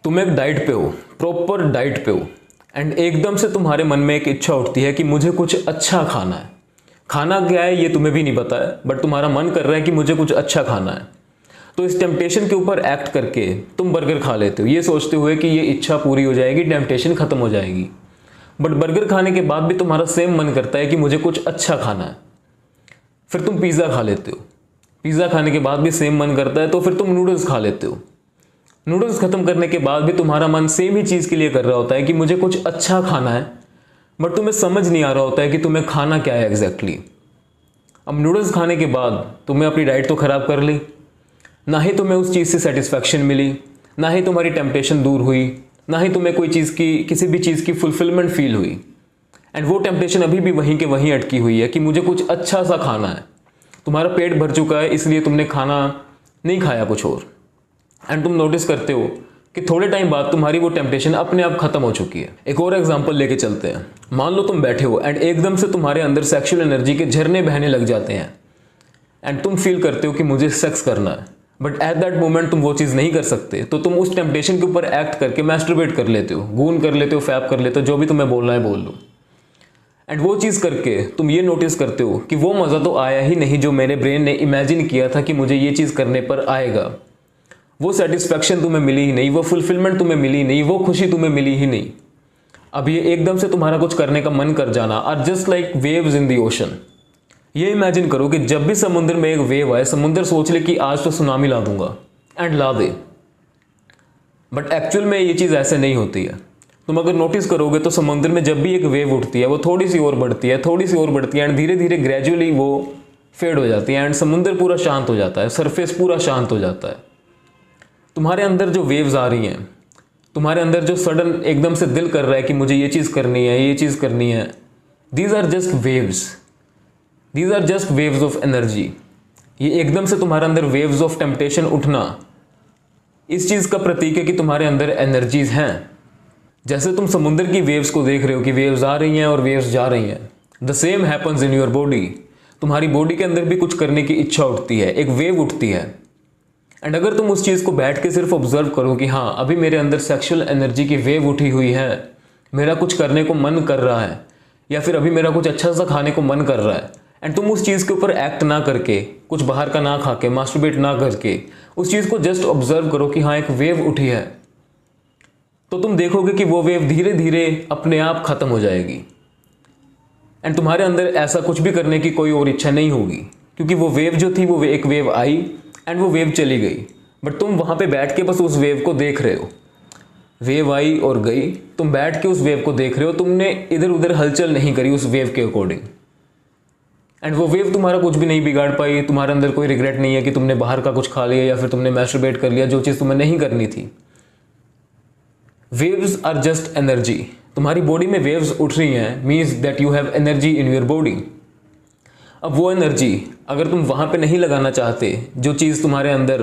तुम एक डाइट पे हो, प्रॉपर डाइट पे हो, एंड एकदम से तुम्हारे मन में एक इच्छा उठती है कि मुझे कुछ अच्छा खाना है। खाना क्या है ये तुम्हें भी नहीं पता है, बट तुम्हारा मन कर रहा है कि मुझे कुछ अच्छा खाना है। तो इस टेम्पटेशन के ऊपर एक्ट करके तुम बर्गर खा लेते हो, ये सोचते हुए कि ये इच्छा पूरी हो जाएगी, टेम्पटेशन खत्म हो जाएगी। बट बर्गर खाने के बाद भी तुम्हारा सेम मन करता है कि मुझे कुछ अच्छा खाना है। फिर तुम पिज़्ज़ा खा लेते हो, पिज़्ज़ा खाने के बाद भी सेम मन करता है, तो फिर तुम नूडल्स खा लेते हो। नूडल्स खत्म करने के बाद भी तुम्हारा मन सेम ही चीज़ के लिए कर रहा होता है कि मुझे कुछ अच्छा खाना है, बट तुम्हें समझ नहीं आ रहा होता है कि तुम्हें खाना क्या है एग्जैक्टली। अब नूडल्स खाने के बाद तुमने अपनी डाइट तो ख़राब कर ली, ना ही तुम्हें उस चीज़ से सेटिस्फैक्शन मिली, ना ही तुम्हारी टेम्पटेशन दूर हुई, ना ही तुम्हें कोई चीज़ की किसी भी चीज़ की फुलफिलमेंट फील हुई। एंड वो टेम्पटेशन अभी भी वहीं के वहीं अटकी हुई है कि मुझे कुछ अच्छा सा खाना है। तुम्हारा पेट भर चुका है, इसलिए तुमने खाना नहीं खाया कुछ और। एंड तुम नोटिस करते हो कि थोड़े टाइम बाद तुम्हारी वो टेम्पटेशन अपने आप खत्म हो चुकी है। एक और एग्जांपल लेके चलते हैं। मान लो तुम बैठे हो एंड एकदम से तुम्हारे अंदर सेक्सुअल एनर्जी के झरने बहने लग जाते हैं एंड तुम फील करते हो कि मुझे सेक्स करना है, बट एट दैट मोमेंट तुम वो चीज़ नहीं कर सकते, तो तुम उस टेम्पटेशन के ऊपर एक्ट करके मैस्टरबेट कर लेते हो, गून कर लेते हो, फैप कर लेते हो, जो भी तुम्हें बोलना है बोल लो। एंड वो चीज़ करके तुम ये नोटिस करते हो कि वो मज़ा तो आया ही नहीं जो मेरे ब्रेन ने इमेजिन किया था कि मुझे ये चीज़ करने पर आएगा। वो सेटिस्फैक्शन तुम्हें मिली ही नहीं, वो फुलफिलमेंट तुम्हें मिली ही नहीं, वो खुशी तुम्हें मिली ही नहीं। अब ये एकदम से तुम्हारा कुछ करने का मन कर जाना are just like waves in the ocean. ये इमेजिन करो कि जब भी समुद्र में एक वेव आए, समुद्र सोच ले कि आज तो सुनामी ला दूंगा एंड ला दे, बट एक्चुअल में ये चीज़ ऐसे नहीं होती है। तुम अगर नोटिस करोगे तो समुद्र में जब भी एक वेव उठती है वो थोड़ी सी और बढ़ती है, थोड़ी सी और बढ़ती है, एंड धीरे धीरे ग्रेजुअली वो फेड हो जाती है एंड समुद्र पूरा शांत हो जाता है, सरफेस पूरा शांत हो जाता है। तुम्हारे अंदर जो वेव्स आ रही हैं, तुम्हारे अंदर जो सडन एकदम से दिल कर रहा है कि मुझे ये चीज़ करनी है, ये चीज़ करनी है, these are just waves, these are just waves of energy. ये एकदम से तुम्हारे अंदर वेव्स ऑफ टेम्पटेशन उठना इस चीज़ का प्रतीक है कि तुम्हारे अंदर एनर्जीज हैं। जैसे तुम समुद्र की वेव्स को देख रहे हो कि वेव्स आ रही हैं और वेव्स जा रही हैं, the same happens in your body. तुम्हारी बॉडी के अंदर भी कुछ करने की इच्छा उठती है, एक वेव उठती है। एंड अगर तुम उस चीज़ को बैठ के सिर्फ ऑब्जर्व करो कि हाँ अभी मेरे अंदर सेक्सुअल एनर्जी की वेव उठी हुई है, मेरा कुछ करने को मन कर रहा है, या फिर अभी मेरा कुछ अच्छा सा खाने को मन कर रहा है, एंड तुम उस चीज़ के ऊपर एक्ट ना करके, कुछ बाहर का ना खा के, मास्टरबेट ना करके, उस चीज़ को जस्ट ऑब्जर्व करो कि हाँ एक वेव उठी है, तो तुम देखोगे कि वो वेव धीरे धीरे अपने आप खत्म हो जाएगी। एंड तुम्हारे अंदर ऐसा कुछ भी करने की कोई और इच्छा नहीं होगी, क्योंकि वो वेव जो थी वो एक वेव आई एंड वो वेव चली गई, बट तुम वहाँ पे बैठ के बस उस वेव को देख रहे हो। वेव आई और गई, तुम बैठ के उस वेव को देख रहे हो, तुमने इधर उधर हलचल नहीं करी उस वेव के अकॉर्डिंग। एंड वो वेव तुम्हारा कुछ भी नहीं बिगाड़ पाई, तुम्हारे अंदर कोई रिग्रेट नहीं है कि तुमने बाहर का कुछ खा लिया या फिर तुमने मैस्टरबेट कर लिया, जो चीज़ तुम्हें नहीं करनी थी। Waves are just energy. तुम्हारी बॉडी में वेव्स उठ रही हैं means that you have energy in your body. अब वो एनर्जी अगर तुम वहाँ पे नहीं लगाना चाहते, जो चीज़ तुम्हारे अंदर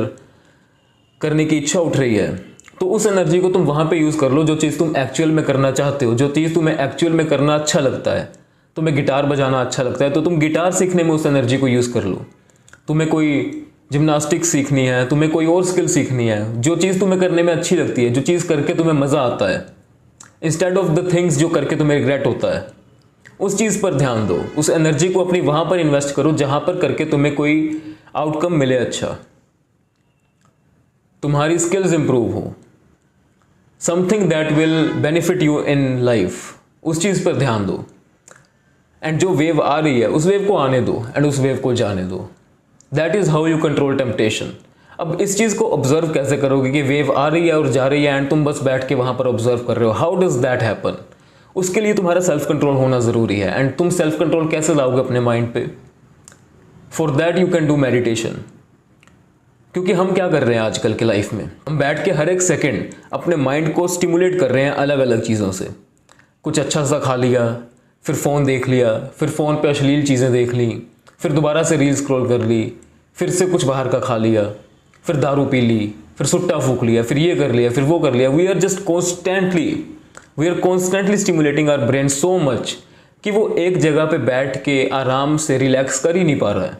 करने की इच्छा उठ रही है, तो उस एनर्जी को तुम वहाँ पे यूज़ कर लो जो चीज़ तुम एक्चुअल में करना चाहते हो, जो चीज़ तुम्हें एक्चुअल में करना अच्छा लगता है। तुम्हें गिटार बजाना अच्छा लगता है तो तुम गिटार सीखने में उस एनर्जी को यूज़ कर लो। तुम्हें कोई जिम्नास्टिक्स सीखनी है, तुम्हें कोई और स्किल सीखनी है, जो चीज़ तुम्हें करने में अच्छी लगती है, जो चीज़ करके तुम्हें मज़ा आता है, इंस्टेड ऑफ द थिंग्स जो करके तुम्हें रिग्रेट होता है, उस चीज़ पर ध्यान दो। उस एनर्जी को अपनी वहाँ पर इन्वेस्ट करो जहाँ पर करके तुम्हें कोई आउटकम मिले अच्छा, तुम्हारी स्किल्स इंप्रूव हो, something that will benefit you in life, उस चीज़ पर ध्यान दो। एंड जो वेव आ रही है उस वेव को आने दो एंड उस वेव को जाने दो। That is how you control temptation. अब इस चीज़ को ऑब्जर्व कैसे करोगे कि वेव आ रही है और जा रही है एंड तुम बस बैठ के वहाँ पर ऑब्जर्व कर रहे हो? How does that happen? उसके लिए तुम्हारा सेल्फ कंट्रोल होना ज़रूरी है। एंड तुम सेल्फ कंट्रोल कैसे लाओगे अपने माइंड पे? For that you can do meditation. क्योंकि हम क्या कर रहे हैं आजकल के लाइफ में, हम बैठ के हर एक सेकेंड अपने माइंड को स्टिमुलेट कर रहे हैं अलग अलग चीज़ों से। कुछ अच्छा सा खा लिया, फिर फ़ोन देख लिया, फिर फ़ोन पे अश्लील चीज़ें देख ली, फिर दोबारा से रील स्क्रॉल कर ली, फिर से कुछ बाहर का खा लिया, फिर दारू पी ली, फिर सुट्टा फूक लिया, फिर ये कर लिया, फिर वो कर लिया। We are constantly stimulating our brain so much कि वो एक जगह पे बैठ के आराम से रिलैक्स कर ही नहीं पा रहा है।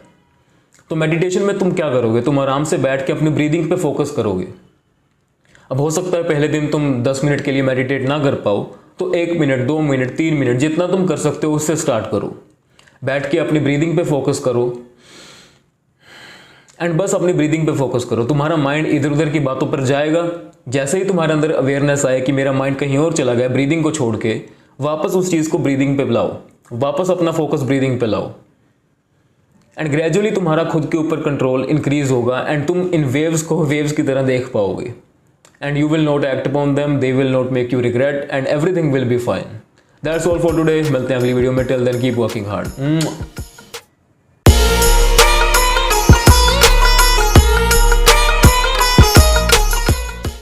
तो मेडिटेशन में तुम क्या करोगे? तुम आराम से बैठ के अपनी ब्रीदिंग पे फोकस करोगे। अब हो सकता है पहले दिन तुम 10 मिनट के लिए मेडिटेट ना कर पाओ, तो 1 मिनट, 2 मिनट, 3 मिनट, जितना तुम कर सकते हो उससे स्टार्ट करो। बैठ के अपनी ब्रीदिंग पे फोकस करो एंड बस अपनी ब्रीदिंग पे फोकस करो। तुम्हारा माइंड इधर उधर की बातों पर जाएगा। जैसे ही तुम्हारे अंदर अवेयरनेस आए कि मेरा माइंड कहीं और चला गया, ब्रीदिंग को छोड़ के वापस उस चीज़ को ब्रीदिंग पे लाओ, वापस अपना फोकस ब्रीदिंग पे लाओ एंड ग्रेजुअली तुम्हारा खुद के ऊपर कंट्रोल इंक्रीज होगा एंड तुम इन वेव्स को वेव्स की तरह देख पाओगे and you will not act upon them, they will not make you regret and everything will be fine. That's all for today. मिलते हैं अगली वीडियो में। Till then keep working hard.